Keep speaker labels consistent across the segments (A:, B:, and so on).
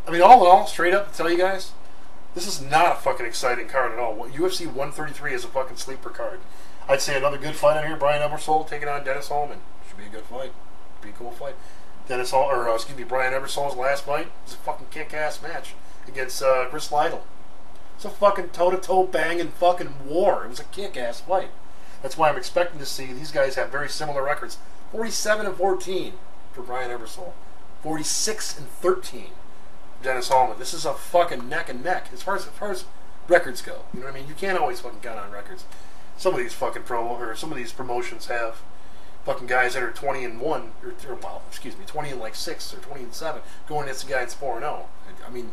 A: I mean, all in all, straight up to tell you guys, this is not a fucking exciting card at all. UFC 133 is a fucking sleeper card. I'd say another good fight on here. Brian Ebersol taking on Dennis Hallman. Should be a good fight. Be a cool fight. Brian Ebersol's last fight was a fucking kick-ass match against Chris Lytle. It's a fucking toe-to-toe banging fucking war. It was a kick-ass fight. That's why I'm expecting to see these guys have very similar records. 47-14 for Brian Ebersol. 46-13 Dennis Hallman. This is a fucking neck and neck as far as records go. You know what I mean? You can't always fucking count on records. Some of these fucking some of these promotions have fucking guys that are 20-1 or 20-6 or 20-7 going against a guy that's 4-0. I mean,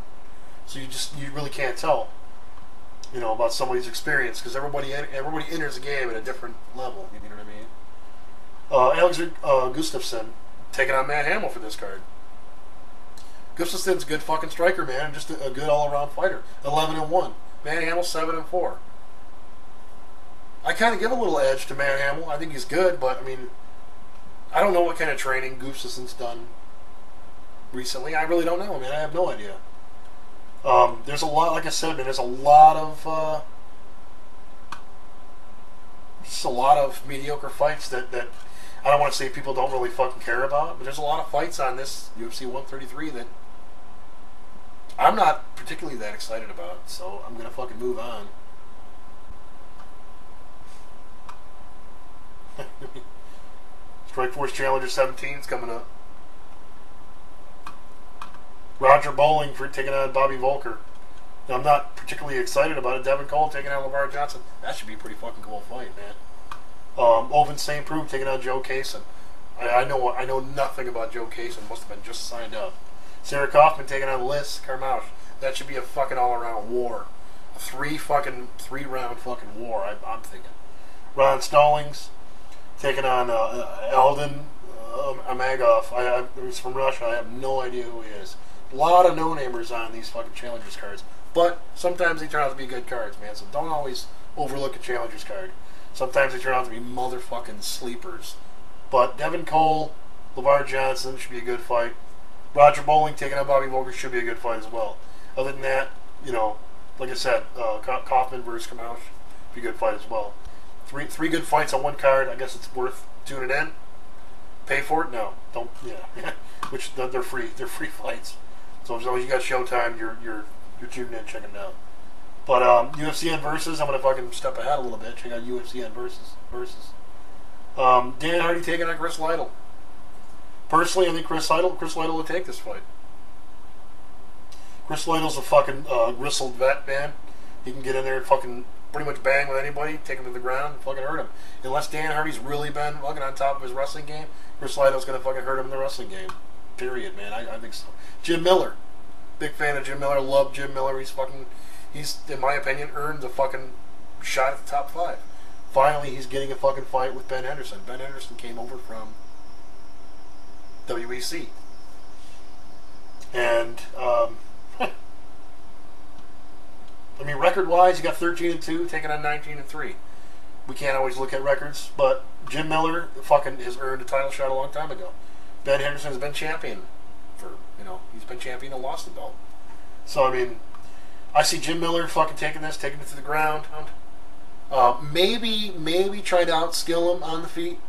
A: so you really can't tell, you know, about somebody's experience because everybody enters the game at a different level. You know what I mean? Alexander Gustafsson taking on Matt Hamill for this card. Gustafsson's a good fucking striker, man. Just a good all-around fighter. 11-1. Matt Hamill 7-4. I kind of give a little edge to Matt Hamill. I think he's good, but I mean, I don't know what kind of training Gustafsson's done recently. I really don't know, man. I have no idea. There's a lot, like I said, man. There's a lot of just a lot of mediocre fights that I don't want to say people don't really fucking care about, but there's a lot of fights on this UFC 133 that I'm not particularly that excited about, so I'm gonna fucking move on. Strikeforce Challenger 17 is coming up. Roger Bowling for taking on Bobby Volker. Now, I'm not particularly excited about it. Devin Cole taking on LeVar Johnson. That should be a pretty fucking cool fight, man. Ovin St. Preux taking on Joe Kaysen. I know nothing about Joe Kaysen. Must have been just signed up. Sarah Kaufman taking on Liz Carmouche. That should be a fucking all-around war. A three-round fucking war, I'm thinking. Ron Stallings taking on Alden Amagov. He's from Russia. I have no idea who he is. A lot of no-namers on these fucking Challengers cards. But sometimes they turn out to be good cards, man. So don't always overlook a Challengers card. Sometimes they turn out to be motherfucking sleepers. But Devin Cole, LeVar Johnson should be a good fight. Roger Bowling taking on Bobby Volker should be a good fight as well. Other than that, you know, like I said, Kaufman versus Kamaush be a good fight as well. Three good fights on one card. I guess it's worth tuning in. Pay for it? No, don't. Yeah, which they're free. They're free fights. So as long as you got Showtime, you're tuning in, checking it out. But UFCN versus, I'm gonna fucking step ahead a little bit. Check out UFCN versus. Dan Hardy taking on Chris Lytle. Personally, I think Chris Lytle will take this fight. Chris Lytle's a fucking gristled vet, man. He can get in there and fucking pretty much bang with anybody, take him to the ground, and fucking hurt him. Unless Dan Hardy's really been fucking on top of his wrestling game, Chris Lytle's gonna fucking hurt him in the wrestling game. Period, man. I think so. Jim Miller. Big fan of Jim Miller. Love Jim Miller. He's, in my opinion, earned a fucking shot at the top 5. Finally, he's getting a fucking fight with Ben Henderson. Ben Henderson came over from WEC. And, I mean, record-wise, you got 13-2, taking on 19-3. We can't always look at records, but Jim Miller fucking has earned a title shot a long time ago. Ben Henderson has been champion for, you know, he's been champion and lost the belt. So, I mean, I see Jim Miller fucking taking it to the ground. Maybe try to outskill him on the feet.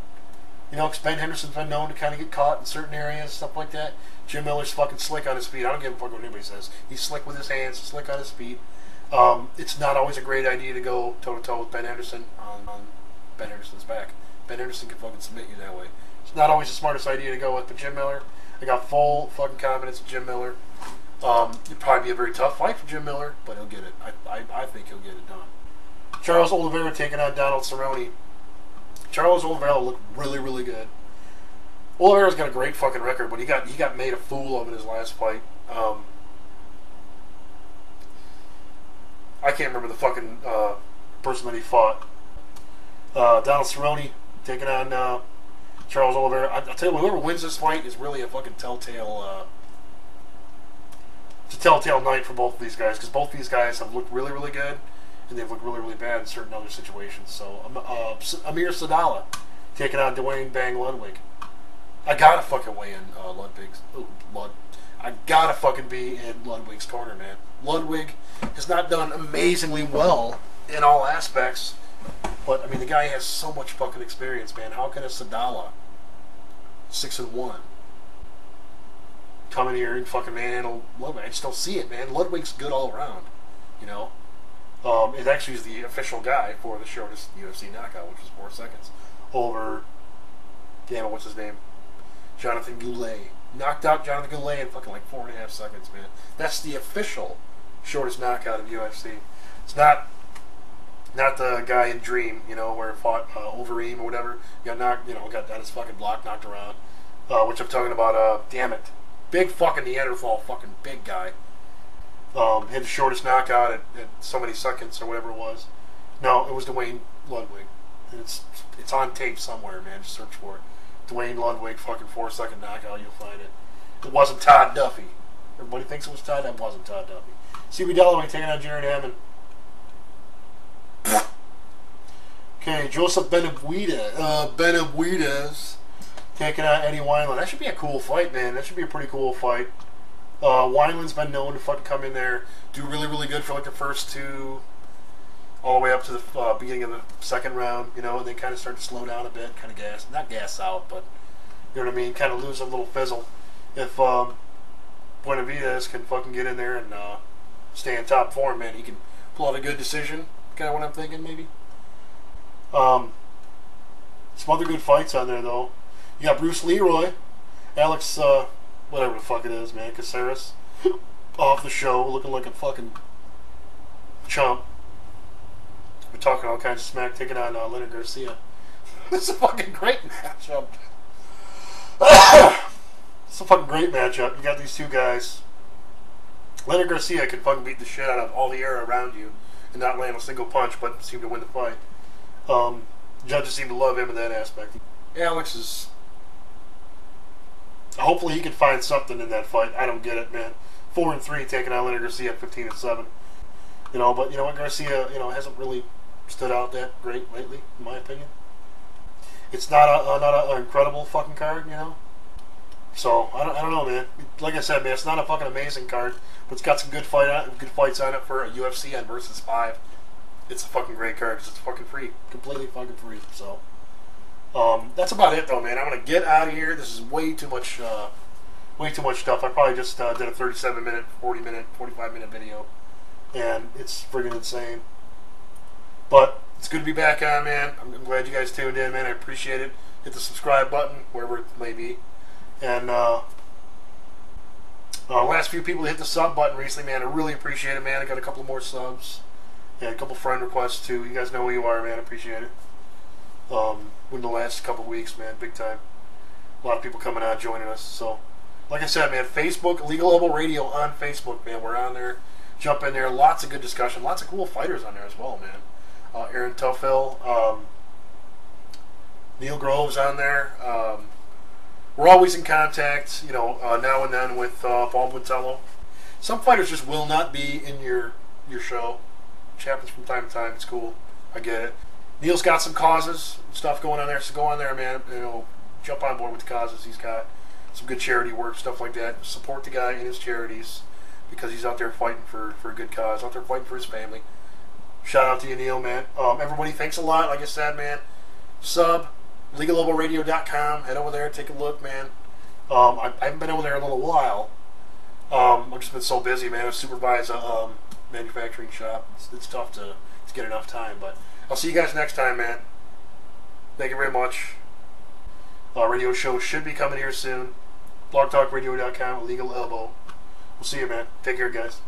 A: You know, because Ben Henderson's been known to kind of get caught in certain areas, stuff like that. Jim Miller's fucking slick on his feet. I don't give a fuck what anybody says. He's slick with his hands, slick on his feet. It's not always a great idea to go toe-to-toe with Ben Henderson on Ben Henderson's back. Ben Henderson can fucking submit you that way. It's not always the smartest idea to go with, but Jim Miller, I got full fucking confidence in Jim Miller. It'd probably be a very tough fight for Jim Miller, but he'll get it. I think he'll get it done. Charles Oliveira taking on Donald Cerrone. Charles Oliveira looked really, really good. Oliveira's got a great fucking record, but he got made a fool of in his last fight. I can't remember the fucking person that he fought. Donald Cerrone taking on Charles Oliveira. I'll tell you, whoever wins this fight is really a fucking telltale. It's a telltale night for both of these guys, because both these guys have looked really, really good, and they've looked really, really bad in certain other situations. So, Amir Sadala taking on Dwayne Bang Ludwig. I gotta fucking weigh in I gotta fucking be in Ludwig's corner, man. Ludwig has not done amazingly well in all aspects, but I mean the guy has so much fucking experience, man. How can a Sadala 6-1 come in here and fucking manhandle Ludwig? I just don't see it, man. Ludwig's good all around, you know. It actually is the official guy for the shortest UFC knockout, which was 4 seconds over. Damn it, what's his name? Jonathan Goulet. Knocked out Jonathan Goulet in fucking like 4.5 seconds, man. That's the official shortest knockout of UFC. It's not the guy in Dream, you know, where it fought Overeem or whatever. Got knocked, you know, got his fucking block knocked around. Which I'm talking about. Damn it, big fucking Neanderthal, fucking big guy. Had the shortest knockout at so many seconds or whatever it was. No, it was Dwayne Ludwig. And it's on tape somewhere, man. Just search for it. Dwayne Ludwig, fucking 4-second knockout. You'll find it. It wasn't Todd Duffy. Everybody thinks it was Todd. That wasn't Todd Duffy. CB Dalloway taking on Jared Hammond. Okay, Joseph Benavidez taking on Eddie Wineland. That should be a cool fight, man. That should be a pretty cool fight. Wineland's been known to fucking come in there, do really, really good for like the first two, all the way up to the beginning of the second round, you know, and then kind of start to slow down a bit, kind of not gas out, but you know what I mean, kind of lose a little fizzle. If Benavidez can fucking get in there and stay in top form, man, he can pull out a good decision, kind of what I'm thinking, maybe. Some other good fights on there, though. You got Bruce Leroy, Alex, whatever the fuck it is, man, Caceres, off the show, looking like a fucking chump. We're talking all kinds of smack, taking on Leonard Garcia. This is a fucking great matchup. It's a fucking great matchup. You got these two guys. Leonard Garcia can fucking beat the shit out of all the air around you and not land a single punch, but seem to win the fight. Judges seem to love him in that aspect. Alex is... Hopefully he can find something in that fight. I don't get it, man. 4-3 taking on Leonard Garcia at 15-7. You know, but you know what, Garcia, you know, hasn't really stood out that great lately, in my opinion. It's not an incredible fucking card, you know. So I don't know, man. Like I said, man, it's not a fucking amazing card, but it's got some good fights on it for a UFC on versus 5. It's a fucking great card because it's fucking free, completely fucking free. So that's about it, though, man. I'm gonna get out of here. This is way too much stuff. I probably just did a 37-minute, 40-minute, 45-minute video, and it's friggin' insane. But it's good to be back on, man. I'm glad you guys tuned in, man. I appreciate it. Hit the subscribe button, wherever it may be. And last few people to hit the sub button recently, man. I really appreciate it, man. I got a couple more subs. And a couple friend requests, too. You guys know who you are, man. I appreciate it. In the last couple weeks, man. Big time. A lot of people coming out, joining us. So, like I said, man, Facebook, Legal Elbow Radio on Facebook, man. We're on there. Jump in there. Lots of good discussion. Lots of cool fighters on there as well, man. Aaron Tuffel. Neil Groves on there. We're always in contact, you know, now and then with Paul Buentello. Some fighters just will not be in your show. Which happens from time to time. It's cool. I get it. Neil's got some causes, stuff going on there, so go on there, man. You know, jump on board with the causes. He's got some good charity work, stuff like that. Support the guy in his charities because he's out there fighting for a good cause, out there fighting for his family. Shout out to you, Neil, man. Everybody, thanks a lot. Like I said, man, sub, legalelbowradio.com. Head over there, take a look, man. I haven't been over there in a little while. I've just been so busy, man. I supervise a manufacturing shop. It's tough to get enough time, but I'll see you guys next time, man. Thank you very much. Radio show should be coming here soon. blogtalkradio.com, Legal Elbow. We'll see you, man. Take care, guys.